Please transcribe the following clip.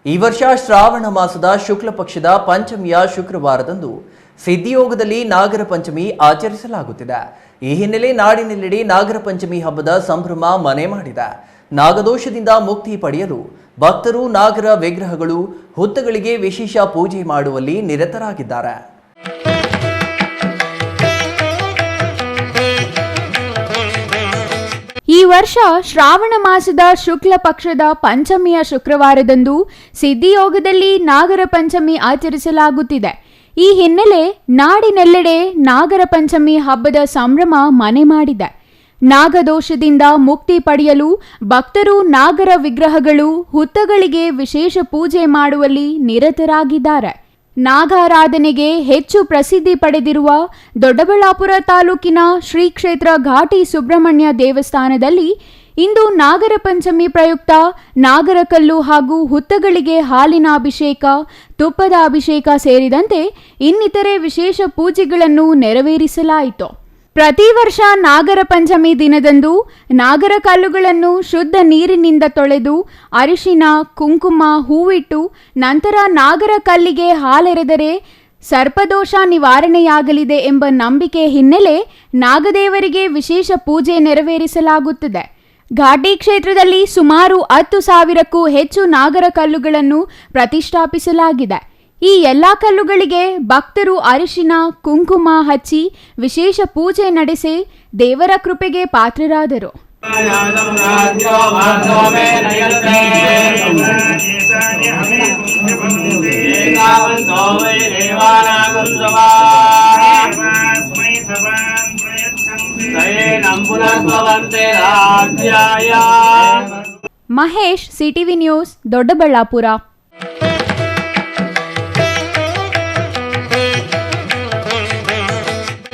ಈ ವರ್ಷ ಶ್ರಾವಣ ಮಾಸದ ಶುಕ್ಲ ಪಕ್ಷದ ಪಂಚಮಿಯ ಶುಕ್ರವಾರದಂದು ಸಿದ್ಧಿಯೋಗದಲ್ಲಿ ನಾಗರ ಪಂಚಮಿ ಆಚರಿಸಲಾಗುತ್ತಿದೆ. ಈ ಹಿನ್ನೆಲೆ ನಾಡಿನೆಲ್ಲೆಡೆ ನಾಗರ ಪಂಚಮಿ ಹಬ್ಬದ ಸಂಭ್ರಮ ಮನೆ ಮಾಡಿದೆ. ನಾಗದೋಷದಿಂದ ಮುಕ್ತಿ ಪಡೆಯಲು ಭಕ್ತರು ನಾಗರ ವಿಗ್ರಹಗಳು, ಹುತ್ತಗಳಿಗೆ ವಿಶೇಷ ಪೂಜೆ ಮಾಡುವಲ್ಲಿ ನಿರತರಾಗಿದ್ದಾರೆ. ಈ ವರ್ಷ ಶ್ರಾವಣ ಮಾಸದ ಶುಕ್ಲ ಪಕ್ಷದ ಪಂಚಮಿಯ ಶುಕ್ರವಾರದಂದು ಸಿದ್ಧಿಯೋಗದಲ್ಲಿ ನಾಗರ ಪಂಚಮಿ ಆಚರಿಸಲಾಗುತ್ತಿದೆ. ಈ ಹಿನ್ನೆಲೆ ನಾಡಿನೆಲ್ಲೆಡೆ ನಾಗರ ಪಂಚಮಿ ಹಬ್ಬದ ಸಂಭ್ರಮ ಮನೆ ಮಾಡಿದೆ. ನಾಗದೋಷದಿಂದ ಮುಕ್ತಿ ಪಡೆಯಲು ಭಕ್ತರು ನಾಗರ ವಿಗ್ರಹಗಳು, ಹುತ್ತಗಳಿಗೆ ವಿಶೇಷ ಪೂಜೆ ಮಾಡುವಲ್ಲಿ ನಿರತರಾಗಿದ್ದಾರೆ. ನಾಗಾರಾಧನೆಗೆ ಹೆಚ್ಚು ಪ್ರಸಿದ್ಧಿ ಪಡೆದಿರುವ ದೊಡ್ಡಬಳ್ಳಾಪುರ ತಾಲೂಕಿನ ಶ್ರೀ ಕ್ಷೇತ್ರ ಘಾಟಿ ಸುಬ್ರಹ್ಮಣ್ಯ ದೇವಸ್ಥಾನದಲ್ಲಿ ಇಂದು ನಾಗರ ಪಂಚಮಿ ಪ್ರಯುಕ್ತ ನಾಗರಕಲ್ಲು ಹಾಗೂ ಹುತ್ತಗಳಿಗೆ ಹಾಲಿನ ಅಭಿಷೇಕ, ತುಪ್ಪದ ಅಭಿಷೇಕ ಸೇರಿದಂತೆ ಇನ್ನಿತರೆ ವಿಶೇಷ ಪೂಜೆಗಳನ್ನು ನೆರವೇರಿಸಲಾಯಿತು. ಪ್ರತಿ ವರ್ಷ ನಾಗರ ಪಂಚಮಿ ದಿನದಂದು ನಾಗರ ಕಲ್ಲುಗಳನ್ನು ಶುದ್ಧ ನೀರಿನಿಂದ ತೊಳೆದು ಅರಿಶಿನ, ಕುಂಕುಮ, ಹೂವಿಟ್ಟು ನಂತರ ನಾಗರ ಕಲ್ಲಿಗೆ ಹಾಲೆರೆದರೆ ಸರ್ಪದೋಷ ನಿವಾರಣೆಯಾಗಲಿದೆ ಎಂಬ ನಂಬಿಕೆ ಹಿನ್ನೆಲೆ ನಾಗದೇವರಿಗೆ ವಿಶೇಷ ಪೂಜೆ ನೆರವೇರಿಸಲಾಗುತ್ತದೆ. ಘಾಟಿ ಕ್ಷೇತ್ರದಲ್ಲಿ ಸುಮಾರು 10,000ಕ್ಕೂ ಹೆಚ್ಚು ನಾಗರ ಕಲ್ಲುಗಳನ್ನು ಪ್ರತಿಷ್ಠಾಪಿಸಲಾಗಿದೆ. ಈ ಎಲ್ಲ ಕಲ್ಲುಗಳಿಗೆ ಭಕ್ತರು ಅರಿಶಿನ, ಕುಂಕುಮ ಹಚ್ಚಿ ವಿಶೇಷ ಪೂಜೆ ನಡೆಸಿ ದೇವರ ಕೃಪೆಗೆ ಪಾತ್ರರಾದರು. Mahesh, CTV news, Doddaballapura.